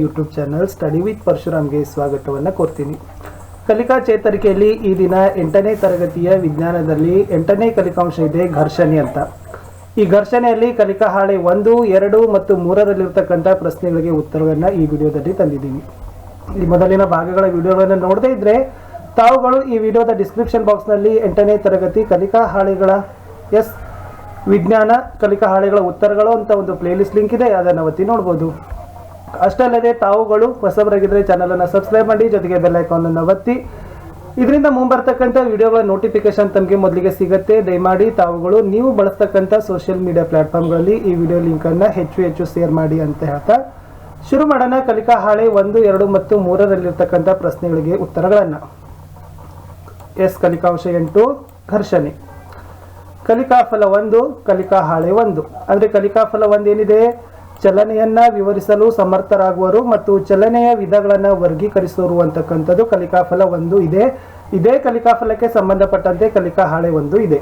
YouTube channel study with ಪರಶುರಾಮ್ಗೆ ಸ್ವಾಗತವನ್ನು ಕೋರ್ತೀನಿ. ಕಲಿಕಾ ಚೇತರಿಕೆಯಲ್ಲಿ ಈ ದಿನ 8ನೇ ತರಗತಿಯ ವಿಜ್ಞಾನದಲ್ಲಿ 8ನೇ ಕಲಿಕಾಂಶ ಇದೆ ಘರ್ಷಣೆ ಅಂತ. ಈ ಘರ್ಷಣೆಯಲ್ಲಿ ಕಲಿಕಾ ಹಾಳೆ 1, 2 ಮತ್ತು 3ರಲ್ಲಿರ್ತಕ್ಕಂಥ ಪ್ರಶ್ನೆಗಳಿಗೆ ಉತ್ತರವನ್ನು ಈ ವಿಡಿಯೋದಲ್ಲಿ ತಂದಿದ್ದೀವಿ. ಈ ಮೊದಲಿನ ಭಾಗಗಳ ವಿಡಿಯೋಗಳನ್ನು ನೋಡದೇ ಇದ್ರೆ ತಾವುಗಳು ಈ ವಿಡಿಯೋದ ಡಿಸ್ಕ್ರಿಪ್ಷನ್ ಬಾಕ್ಸ್ನಲ್ಲಿ 8ನೇ ತರಗತಿ ಕಲಿಕಾ ಹಾಳೆಗಳ ವಿಜ್ಞಾನ ಕಲಿಕಾ ಹಾಳೆಗಳ ಉತ್ತರಗಳು ಅಂತ ಒಂದು ಪ್ಲೇಲಿಸ್ಟ್ ಲಿಂಕ್ ಇದೆ, ಅದನ್ನು ಒತ್ತಿ ನೋಡ್ಬೋದು. ಅಷ್ಟಲ್ಲದೆ ತಾವುಗಳು ಹೊಸಬರಾಗಿದ್ದರೆ ಚಾನಲನ್ನು ಸಬ್ಸ್ಕ್ರೈಬ್ ಮಾಡಿ, ಜೊತೆಗೆ ಬೆಲ್ ಐಕಾನನ್ನು ಒತ್ತಿ. ಇದರಿಂದ ಮುಂಬರ್ತಕ್ಕಂಥ ವಿಡಿಯೋಗಳ ನೋಟಿಫಿಕೇಶನ್ ತಮಗೆ ಮೊದಲಿಗೆ ಸಿಗುತ್ತೆ. ದಯಮಾಡಿ ತಾವುಗಳು ನೀವು ಬಳಸ್ತಕ್ಕಂಥ ಸೋಷಿಯಲ್ ಮೀಡಿಯಾ ಪ್ಲಾಟ್ಫಾರ್ಮ್ಗಳಲ್ಲಿ ಈ ವಿಡಿಯೋ ಲಿಂಕನ್ನು ಹೆಚ್ಚು ಶೇರ್ ಮಾಡಿ ಅಂತ ಹೇಳ್ತಾ ಶುರು ಮಾಡೋಣ. ಕಲಿಕಾ ಹಾಳೆ 1, 2 ಮತ್ತು 3ರಲ್ಲಿರ್ತಕ್ಕಂಥ ಪ್ರಶ್ನೆಗಳಿಗೆ ಉತ್ತರಗಳನ್ನು. ಕಲಿಕಾಂಶ 8 ಘರ್ಷಣೆ. ಕಲಿಕಾಫಲ 1 ಕಲಿಕಾ ಹಾಳೆ 1 ಅಂದರೆ ಕಲಿಕಾಫಲ 1 ಏನಿದೆ, ಚಲನೆಯನ್ನ ವಿವರಿಸಲು ಸಮರ್ಥರಾಗುವರು ಮತ್ತು ಚಲನೆಯ ವಿಧಗಳನ್ನು ವರ್ಗೀಕರಿಸುವರು ಅಂತಕ್ಕಂಥದ್ದು ಕಲಿಕಾಫಲ 1 ಇದೆ. ಇದೇ ಕಲಿಕಾಫಲಕ್ಕೆ ಸಂಬಂಧಪಟ್ಟಂತೆ ಕಲಿಕಾ ಹಾಳೆ 1 ಇದೆ.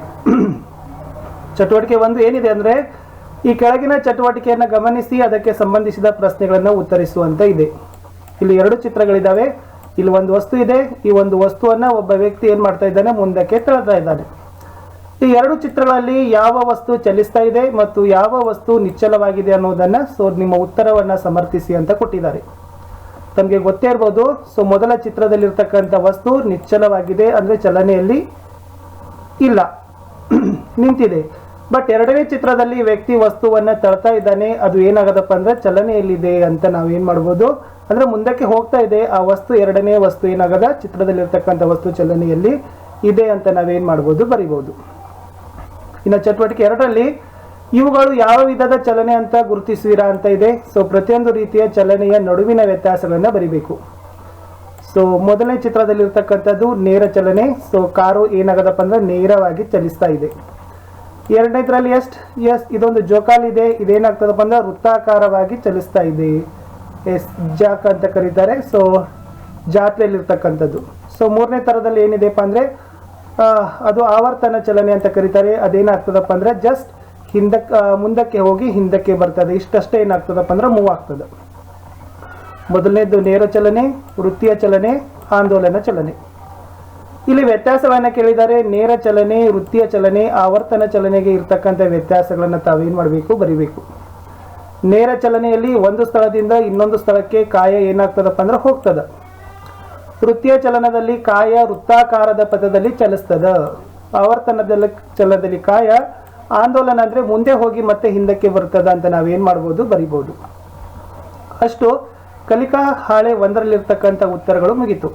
ಚಟುವಟಿಕೆ 1 ಏನಿದೆ ಅಂದರೆ ಈ ಕೆಳಗಿನ ಚಟುವಟಿಕೆಯನ್ನು ಗಮನಿಸಿ ಅದಕ್ಕೆ ಸಂಬಂಧಿಸಿದ ಪ್ರಶ್ನೆಗಳನ್ನು ಉತ್ತರಿಸುವಂತ ಇದೆ. ಇಲ್ಲಿ 2 ಚಿತ್ರಗಳಿದ್ದಾವೆ. ಇಲ್ಲಿ ಒಂದು ವಸ್ತು ಇದೆ. ಈ ಒಂದು ವಸ್ತುವನ್ನ ಒಬ್ಬ ವ್ಯಕ್ತಿ ಏನ್ ಮಾಡ್ತಾ ಇದ್ದಾನೆ, ಮುಂದಕ್ಕೆ ತಳ್ತಾ ಇದ್ದಾನೆ. ಈ 2 ಚಿತ್ರಗಳಲ್ಲಿ ಯಾವ ವಸ್ತು ಚಲಿಸ್ತಾ ಇದೆ ಮತ್ತು ಯಾವ ವಸ್ತು ನಿಶ್ಚಲವಾಗಿದೆ ಅನ್ನೋದನ್ನ ನಿಮ್ಮ ಉತ್ತರವನ್ನ ಸಮರ್ಥಿಸಿ ಅಂತ ಕೊಟ್ಟಿದ್ದಾರೆ. ತಮಗೆ ಗೊತ್ತೇ ಇರ್ಬೋದು. ಮೊದಲ ಚಿತ್ರದಲ್ಲಿರ್ತಕ್ಕಂಥ ವಸ್ತು ನಿಶ್ಚಲವಾಗಿದೆ ಅಂದ್ರೆ ಚಲನೆಯಲ್ಲಿ ಇಲ್ಲ, ನಿಂತಿದೆ. ಬಟ್ 2ನೇ ಚಿತ್ರದಲ್ಲಿ ವ್ಯಕ್ತಿ ವಸ್ತುವನ್ನ ತಳ್ತಾ ಇದ್ದಾನೆ, ಅದು ಏನಾಗದಪ್ಪ ಅಂದ್ರೆ ಚಲನೆಯಲ್ಲಿದೆ ಅಂತ ನಾವೇನ್ ಮಾಡ್ಬೋದು ಅಂದ್ರೆ ಮುಂದಕ್ಕೆ ಹೋಗ್ತಾ ಇದೆ. ಆ ವಸ್ತು 2ನೇ ವಸ್ತು ಏನಾಗದ, ಚಿತ್ರದಲ್ಲಿರ್ತಕ್ಕಂಥ ವಸ್ತು ಚಲನೆಯಲ್ಲಿ ಇದೆ ಅಂತ ನಾವೇನ್ ಮಾಡ್ಬೋದು, ಬರಿಬಹುದು. ಇನ್ನು ಚಟುವಟಿಕೆ 2ರಲ್ಲಿ ಇವುಗಳು ಯಾವ ವಿಧದ ಚಲನೆ ಅಂತ ಗುರುತಿಸುವಿರಾ ಅಂತ ಇದೆ. ಪ್ರತಿಯೊಂದು ರೀತಿಯ ಚಲನೆಯ ನಡುವಿನ ವ್ಯತ್ಯಾಸಗಳನ್ನ ಬರಿಬೇಕು. ಮೊದಲನೇ ಚಿತ್ರದಲ್ಲಿರ್ತಕ್ಕಂಥದ್ದು ನೇರ ಚಲನೆ. ಕಾರು ಏನಾಗದಪ್ಪ ಅಂದ್ರೆ ನೇರವಾಗಿ ಚಲಿಸ್ತಾ ಇದೆ. 2ನೇದ್ರಲ್ಲಿ ಇದೊಂದು ಜೋಕಾಲಿ ಇದೆ, ಇದೇನಾಗ್ತದಪ್ಪ ಅಂದ್ರೆ ವೃತ್ತಾಕಾರವಾಗಿ ಚಲಿಸ್ತಾ ಇದೆ. ಜಾಕ್ ಅಂತ ಕರೀತಾರೆ. ಜಾತ್ರೆಯಲ್ಲಿರ್ತಕ್ಕಂಥದ್ದು. 3ನೇ ತರದಲ್ಲಿ ಏನಿದೆಪ್ಪ ಅಂದ್ರೆ ಅದು ಆವರ್ತನ ಚಲನೆ ಅಂತ ಕರೀತಾರೆ. ಅದೇನಾಗ್ತದಪ್ಪ ಅಂದ್ರೆ ಜಸ್ಟ್ ಮುಂದಕ್ಕೆ ಹೋಗಿ ಹಿಂದಕ್ಕೆ ಬರ್ತದೆ. ಇಷ್ಟಷ್ಟೇ ಏನಾಗ್ತದಪ್ಪ ಅಂದ್ರೆ ಮೂವ್ ಆಗ್ತದೆ. ಮೊದಲನೇದು ನೇರ ಚಲನೆ, ವೃತ್ತೀಯ ಚಲನೆ, ಆಂದೋಲನ ಚಲನೆ. ಇಲ್ಲಿ ವ್ಯತ್ಯಾಸವನ್ನ ಕೇಳಿದ್ದಾರೆ. ನೇರ ಚಲನೆ, ವೃತ್ತೀಯ ಚಲನೆ, ಆವರ್ತನ ಚಲನೆಗೆ ಇರ್ತಕ್ಕಂಥ ವ್ಯತ್ಯಾಸಗಳನ್ನ ತಾವೇನ್ ಮಾಡಬೇಕು, ಬರಿಬೇಕು. ನೇರ ಚಲನೆಯಲ್ಲಿ ಒಂದು ಸ್ಥಳದಿಂದ ಇನ್ನೊಂದು ಸ್ಥಳಕ್ಕೆ ಕಾಯ ಏನಾಗ್ತದಪ್ಪ ಅಂದ್ರೆ ಹೋಗ್ತದ. ವೃತ್ತೀಯ ಚಲನದಲ್ಲಿ ಕಾಯ ವೃತ್ತಾಕಾರದ ಪಥದಲ್ಲಿ ಚಲಿಸ್ತದ. ಆವರ್ತನದಲ್ಲಿ ಚಲನದಲ್ಲಿ ಕಾಯ ಆಂದೋಲನ ಅಂದ್ರೆ ಮುಂದೆ ಹೋಗಿ ಮತ್ತೆ ಹಿಂದಕ್ಕೆ ಬರ್ತದ ಅಂತ ನಾವೇನ್ ಮಾಡ್ಬೋದು, ಬರಿಬಹುದು. ಅಷ್ಟು ಕಲಿಕಾ ಹಾಳೆ 1ರಲ್ಲಿರ್ತಕ್ಕಂಥ ಉತ್ತರಗಳು ಮುಗಿತು.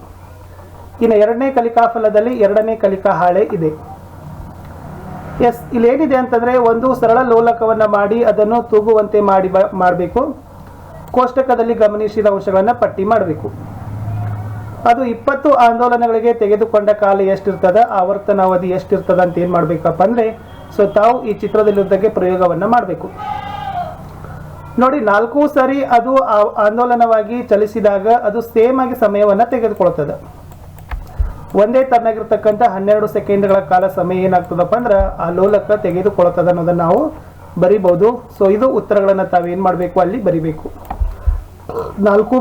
ಇನ್ನು 2ನೇ ಕಲಿಕಾಫಲದಲ್ಲಿ 2ನೇ ಕಲಿಕಾ ಹಾಳೆ ಇದೆ. ಇಲ್ಲಿ ಏನಿದೆ ಅಂತಂದ್ರೆ ಒಂದು ಸರಳ ಲೋಲಕವನ್ನ ಮಾಡಿ ಅದನ್ನು ತೂಗುವಂತೆ ಮಾಡಬೇಕು. ಕೋಷ್ಟಕದಲ್ಲಿ ಗಮನಿಸಿದ ಅಂಶಗಳನ್ನ ಪಟ್ಟಿ ಮಾಡಬೇಕು. ಅದು 20 ಆಂದೋಲನಗಳಿಗೆ ತೆಗೆದುಕೊಂಡ ಕಾಲ ಎಷ್ಟಿರ್ತದ, ಆವರ್ತನಾವಧಿ ಎಷ್ಟಿರ್ತದ ಅಂತ ಏನ್ ಮಾಡ್ಬೇಕಪ್ಪ ಅಂದ್ರೆ ತಾವು ಈ ಚಿತ್ರದಲ್ಲಿದ್ದಕ್ಕೆ ಪ್ರಯೋಗವನ್ನ ಮಾಡಬೇಕು. ನೋಡಿ, 4 ಸರಿ ಅದು ಆಂದೋಲನವಾಗಿ ಚಲಿಸಿದಾಗ ಅದು ಸೇಮ್ ಆಗಿ ಸಮಯವನ್ನ ತೆಗೆದುಕೊಳ್ತದೆ. ಒಂದೇ ತರನಾಗಿರ್ತಕ್ಕಂಥ 12 ಸೆಕೆಂಡ್ಗಳ ಕಾಲ ಸಮಯ ಏನಾಗ್ತದಪ್ಪ ಅಂದ್ರೆ ಆ ಲೋಲಕ ತೆಗೆದುಕೊಳ್ತದ ಅನ್ನೋದನ್ನ ನಾವು ಬರಿಬಹುದು. ಇದು ಉತ್ತರಗಳನ್ನ ತಾವೇನ್ ಮಾಡ್ಬೇಕು, ಅಲ್ಲಿ ಬರಿಬೇಕು. 4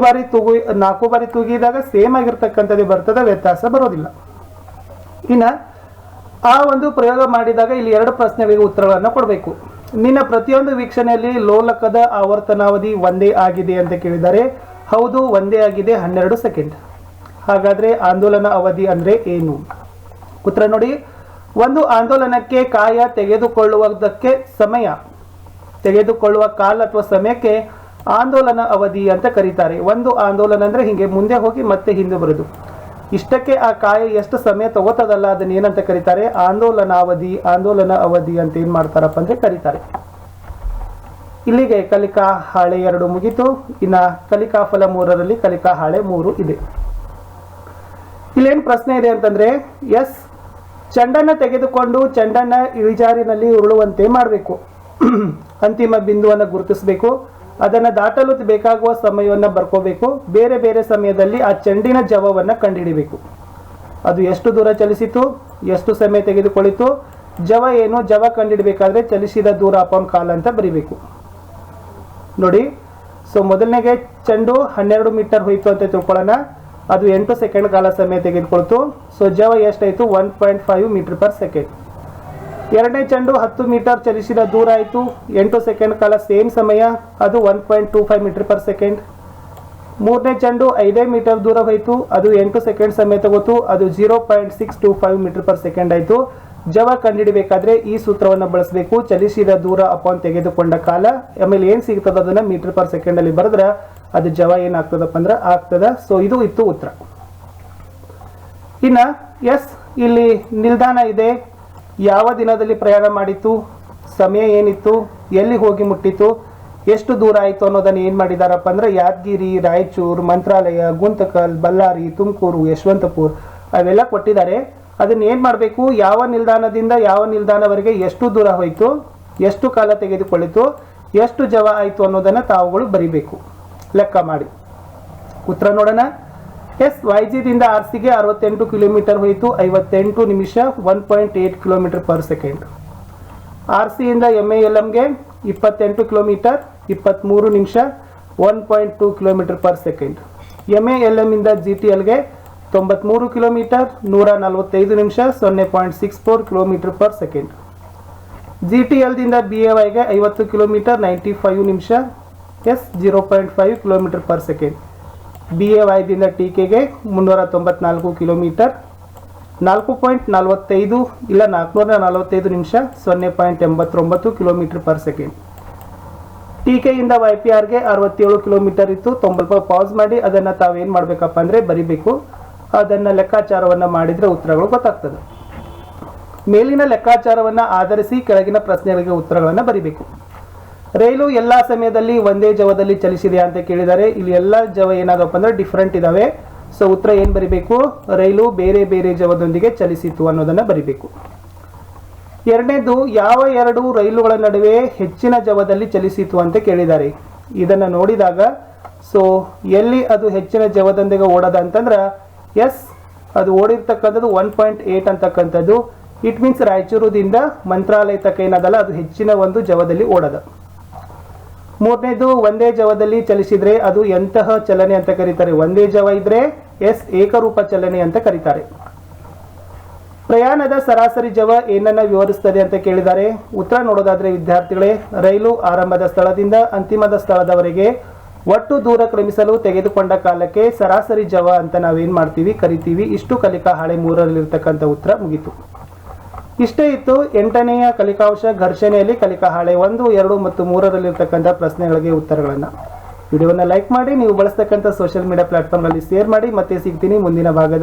ಬಾರಿ ತೂಗಿದಾಗ ಸೇಮ್ ಆಗಿರ್ತಕ್ಕಂಥದ್ದು ಬರ್ತದೆ, ವ್ಯತ್ಯಾಸ ಬರೋದಿಲ್ಲ. ಇನ್ನ ಆ ಒಂದು ಪ್ರಯೋಗ ಮಾಡಿದಾಗ ಇಲ್ಲಿ 2 ಪ್ರಶ್ನೆಗಳಿಗೆ ಉತ್ತರಗಳನ್ನು ಕೊಡಬೇಕು. ನಿನ್ನ ಪ್ರತಿಯೊಂದು ವೀಕ್ಷಣೆಯಲ್ಲಿ ಲೋಲಕದ ಆವರ್ತನಾವಧಿ ಒಂದೇ ಆಗಿದೆ ಅಂತ ಕೇಳಿದ್ದಾರೆ. ಹೌದು, ಒಂದೇ ಆಗಿದೆ, 12 ಸೆಕೆಂಡ್. ಹಾಗಾದ್ರೆ ಆಂದೋಲನ ಅವಧಿ ಅಂದ್ರೆ ಏನು? ಉತ್ತರ ನೋಡಿ. ಒಂದು ಆಂದೋಲನಕ್ಕೆ ಕಾಯ ತೆಗೆದುಕೊಳ್ಳುವುದಕ್ಕೆ ತೆಗೆದುಕೊಳ್ಳುವ ಕಾಲ ಅಥವಾ ಸಮಯಕ್ಕೆ ಆಂದೋಲನ ಅವಧಿ ಅಂತ ಕರೀತಾರೆ. ಒಂದು ಆಂದೋಲನ ಅಂದ್ರೆ ಹಿಂಗೆ ಮುಂದೆ ಹೋಗಿ ಮತ್ತೆ ಹಿಂದೆ ಬರೋದು. ಇಷ್ಟಕ್ಕೆ ಆ ಕಾಯ ಎಷ್ಟು ಸಮಯ ತಗೋತದಲ್ಲ ಅದನ್ನ ಏನಂತ ಕರೀತಾರೆ, ಆಂದೋಲನ ಅವಧಿ ಅಂತ ಏನ್ ಮಾಡ್ತಾರಪ್ಪ ಅಂದ್ರೆ ಕರೀತಾರೆ. ಇಲ್ಲಿಗೆ ಕಲಿಕಾ ಹಾಳೆ 2 ಮುಗಿತು. ಇನ್ನ ಕಲಿಕಾಫಲ 3ರಲ್ಲಿ ಕಲಿಕಾ ಹಾಳೆ 3 ಇದೆ. ಇಲ್ಲೇನು ಪ್ರಶ್ನೆ ಇದೆ ಅಂತಂದ್ರೆ ಚೆಂಡನ್ನ ತೆಗೆದುಕೊಂಡು ಚೆಂಡನ್ನ ಇಳಿಜಾರಿನಲ್ಲಿ ಉರುಳುವಂತೆ ಮಾಡಬೇಕು. ಅಂತಿಮ ಬಿಂದುವನ್ನು ಗುರುತಿಸಬೇಕು. ಅದನ್ನು ದಾಟಲು ಬೇಕಾಗುವ ಸಮಯವನ್ನು ಬರ್ಕೋಬೇಕು. ಬೇರೆ ಬೇರೆ ಸಮಯದಲ್ಲಿ ಆ ಚೆಂಡಿನ ಜವವನ್ನು ಕಂಡುಹಿಡಿಬೇಕು. ಅದು ಎಷ್ಟು ದೂರ ಚಲಿಸಿತು, ಎಷ್ಟು ಸಮಯ ತೆಗೆದುಕೊಳ್ಳಿತು, ಜವ ಏನು, ಜವ ಕಂಡುಹಿಡಬೇಕಾದ್ರೆ ಚಲಿಸಿದ ದೂರ ಅಪಾನ್ ಕಾಲ ಅಂತ ಬರಿಬೇಕು. ನೋಡಿ, ಸೊ ಮೊದಲನೇಗೆ ಚೆಂಡು 12 ಮೀಟರ್ ಹೋಯಿತು ಅಂತ ತಿಳ್ಕೊಳ್ಳೋಣ. ಅದು 8 ಸೆಕೆಂಡ್ ಕಾಲ ಸಮಯ ತೆಗೆದುಕೊಳ್ತು. ಸೊ ಜವ ಎಷ್ಟಾಯಿತು? 1.5 ಮೀಟರ್ ಪರ್ ಸೆಕೆಂಡ್. ಎರಡನೇ ಚೆಂಡು 10 ಮೀಟರ್ ಚಲಿಸಿದ ದೂರ ಆಯಿತು, 8 ಸೆಕೆಂಡ್ ಕಾಲ ಸೇಮ್ ಸಮಯ, ಅದು 1.25 ಮೀಟರ್ ಪರ್ ಸೆಕೆಂಡ್. ಮೂರನೇ ಚೆಂಡು 5 ಮೀಟರ್ ದೂರ ಹೋಯಿತು, ಅದು 8 ಸೆಕೆಂಡ್ ಸಮಯ ತಗೋತು, ಅದು 0.625 ಮೀಟರ್ ಪರ್ ಸೆಕೆಂಡ್ ಆಯಿತು. ಜವ ಕಂಡುಹಿಡಿಬೇಕಾದ್ರೆ ಈ ಸೂತ್ರವನ್ನು ಬಳಸಬೇಕು, ಚಲಿಸಿದ ದೂರ ಅಪಾನ್ ತೆಗೆದುಕೊಂಡ ಕಾಲ, ಆಮೇಲೆ ಏನು ಸಿಗ್ತದೆ ಅದನ್ನು ಮೀಟರ್ ಪರ್ ಸೆಕೆಂಡ್ ಅಲ್ಲಿ ಬರೆದ್ರೆ ಅದು ಜವ ಏನಾಗ್ತದಪ್ಪ ಅಂದ್ರೆ ಆಗ್ತದ. ಸೊ ಇದು ಇತ್ತು ಉತ್ತರ. ಇನ್ನು ಎಸ್, ಇಲ್ಲಿ ನಿಲ್ದಾಣ ಇದೆ, ಯಾವ ದಿನದಲ್ಲಿ ಪ್ರಯಾಣ ಮಾಡಿತ್ತು, ಸಮಯ ಏನಿತ್ತು, ಎಲ್ಲಿ ಹೋಗಿ ಮುಟ್ಟಿತು, ಎಷ್ಟು ದೂರ ಆಯಿತು ಅನ್ನೋದನ್ನು ಏನು ಮಾಡಿದಾರಪ್ಪ ಅಂದ್ರೆ ಯಾದಗಿರಿ, ರಾಯಚೂರು, ಮಂತ್ರಾಲಯ, ಗುಂತಕಲ್, ಬಳ್ಳಾರಿ, ತುಮಕೂರು, ಯಶವಂತಪುರ ಅವೆಲ್ಲ ಕೊಟ್ಟಿದ್ದಾರೆ. ಅದನ್ನ ಏನು ಮಾಡಬೇಕು, ಯಾವ ನಿಲ್ದಾಣದಿಂದ ಯಾವ ನಿಲ್ದಾಣವರೆಗೆ ಎಷ್ಟು ದೂರ ಹೋಯಿತು, ಎಷ್ಟು ಕಾಲ ತೆಗೆದುಕೊಳ್ಳಿತು, ಎಷ್ಟು ಜವ ಆಯಿತು ಅನ್ನೋದನ್ನು ತಾವುಗಳು ಬರಿಬೇಕು, ಲೆಕ್ಕ ಮಾಡಿ. ಉತ್ತರ ನೋಡೋಣ. ಎಸ್, ವೈಜಿದಿಂದ ಆರ್ಸಿಗೆ 68 ಕಿಲೋಮೀಟರ್ ಹೋಯಿತು, 58 ನಿಮಿಷ, 1.8 ಕಿಲೋಮೀಟರ್ ಪರ್ ಸೆಕೆಂಡ್. ಆರ್ಸಿಯಿಂದ MALMಗೆ 28 ಕಿಲೋಮೀಟರ್, 23 ನಿಮಿಷ, 1.2 ಕಿಲೋಮೀಟರ್ ಪರ್ ಸೆಕೆಂಡ್. MALM ಇಂದ GTLಗೆ 93 ಕಿಲೋಮೀಟರ್, 145 ನಿಮಿಷ, 0.64 ಕಿಲೋಮೀಟರ್ ಪರ್ ಸೆಕೆಂಡ್. GTLದಿಂದ BAYಗೆ 50 ಕಿಲೋಮೀಟರ್, 95 ನಿಮಿಷ, 0.5 ಕಿಲೋಮೀಟರ್ ಪರ್ ಸೆಕೆಂಡ್. BAYದಿಂದ TKಗೆ 394 ಕಿಲೋಮೀಟರ್, 4.45 ಇಲ್ಲ 445 ನಿಮಿಷ, 0.89 ಕಿಲೋಮೀಟರ್ ಪರ್ ಸೆಕೆಂಡ್. TKಯಿಂದ YPRಗೆ 67 ಕಿಲೋಮೀಟರ್ ಇತ್ತು. ಸ್ವಲ್ಪ ಪಾಸ್ ಮಾಡಿ ಅದನ್ನು ತಾವೇನು ಮಾಡಬೇಕಪ್ಪ ಅಂದರೆ ಬರಿಬೇಕು. ಅದನ್ನು ಲೆಕ್ಕಾಚಾರವನ್ನು ಮಾಡಿದರೆ ಉತ್ತರಗಳು ಗೊತ್ತಾಗ್ತದೆ. ಮೇಲಿನ ಲೆಕ್ಕಾಚಾರವನ್ನು ಆಧರಿಸಿ ಕೆಳಗಿನ ಪ್ರಶ್ನೆಗಳಿಗೆ ಉತ್ತರಗಳನ್ನು ಬರಿಬೇಕು. ರೈಲು ಎಲ್ಲ ಸಮಯದಲ್ಲಿ ಒಂದೇ ಜವದಲ್ಲಿ ಚಲಿಸಿದೆಯಾ ಅಂತ ಕೇಳಿದ್ದಾರೆ. ಇಲ್ಲಿ ಎಲ್ಲ ಜವ ಏನಾದಪ್ಪ ಅಂದ್ರೆ ಡಿಫ್ರೆಂಟ್ ಇದಾವೆ. ಸೊ ಉತ್ತರ ಏನು ಬರಿಬೇಕು? ರೈಲು ಬೇರೆ ಬೇರೆ ಜವದೊಂದಿಗೆ ಚಲಿಸಿತು ಅನ್ನೋದನ್ನು ಬರಿಬೇಕು. ಎರಡನೇದು, ಯಾವ ಎರಡು ರೈಲುಗಳ ನಡುವೆ ಹೆಚ್ಚಿನ ಜವದಲ್ಲಿ ಚಲಿಸಿತು ಅಂತ ಕೇಳಿದ್ದಾರೆ. ಇದನ್ನು ನೋಡಿದಾಗ ಸೊ ಎಲ್ಲಿ ಅದು ಹೆಚ್ಚಿನ ಜವದೊಂದಿಗೆ ಓಡದ ಅಂತಂದ್ರೆ ಎಸ್, ಅದು ಓಡಿರ್ತಕ್ಕಂಥದ್ದು 1.8 ಅಂತಕ್ಕಂಥದ್ದು. ಇಟ್ ಮೀನ್ಸ್ ರಾಯಚೂರುದಿಂದ ಮಂತ್ರಾಲಯ ತಕ್ಕ ಏನದಲ್ಲ ಅದು ಹೆಚ್ಚಿನ ಒಂದು ಜವದಲ್ಲಿ ಓಡದ. ಮೂರನೇದು, ಒಂದೇ ಜವದಲ್ಲಿ ಚಲಿಸಿದ್ರೆ ಅದು ಎಂತಹ ಚಲನೆ ಅಂತ ಕರೀತಾರೆ? ಒಂದೇ ಜವ ಇದ್ರೆ ಎಸ್, ಏಕರೂಪ ಚಲನೆ ಅಂತ ಕರೀತಾರೆ. ಪ್ರಯಾಣದ ಸರಾಸರಿ ಜವ ಏನನ್ನ ವಿವರಿಸ್ತದೆ ಅಂತ ಕೇಳಿದ್ದಾರೆ. ಉತ್ತರ ನೋಡೋದಾದ್ರೆ ವಿದ್ಯಾರ್ಥಿಗಳೇ, ರೈಲು ಆರಂಭದ ಸ್ಥಳದಿಂದ ಅಂತಿಮದ ಸ್ಥಳದವರೆಗೆ ಒಟ್ಟು ದೂರ ಕ್ರಮಿಸಲು ತೆಗೆದುಕೊಂಡ ಕಾಲಕ್ಕೆ ಸರಾಸರಿ ಜವ ಅಂತ ನಾವೇನ್ ಮಾಡ್ತೀವಿ ಕರಿತೀವಿ. ಇಷ್ಟು ಕಲಿಕಾ ಹಾಳೆ 3ರಲ್ಲಿರ್ತಕ್ಕಂಥ ಉತ್ತರ ಮುಗಿತು. ಇಷ್ಟೇ ಇತ್ತು 8ನೆಯ ಕಲಿಕಾಂಶ ಘರ್ಷಣೆಯಲ್ಲಿ ಕಲಿಕಾ ಹಾಳೆ 1, 2 ಮತ್ತು 3ರಲ್ಲಿರ್ತಕ್ಕಂಥ ಪ್ರಶ್ನೆಗಳಿಗೆ ಉತ್ತರಗಳನ್ನು. ವಿಡಿಯೋವನ್ನು ಲೈಕ್ ಮಾಡಿ, ನೀವು ಬಳಸ್ತಕ್ಕಂಥ ಸೋಷಿಯಲ್ ಮೀಡಿಯಾ ಪ್ಲಾಟ್ಫಾರ್ಮ್ನಲ್ಲಿ ಶೇರ್ ಮಾಡಿ. ಮತ್ತೆ ಸಿಗ್ತೀನಿ ಮುಂದಿನ ಭಾಗದಲ್ಲಿ.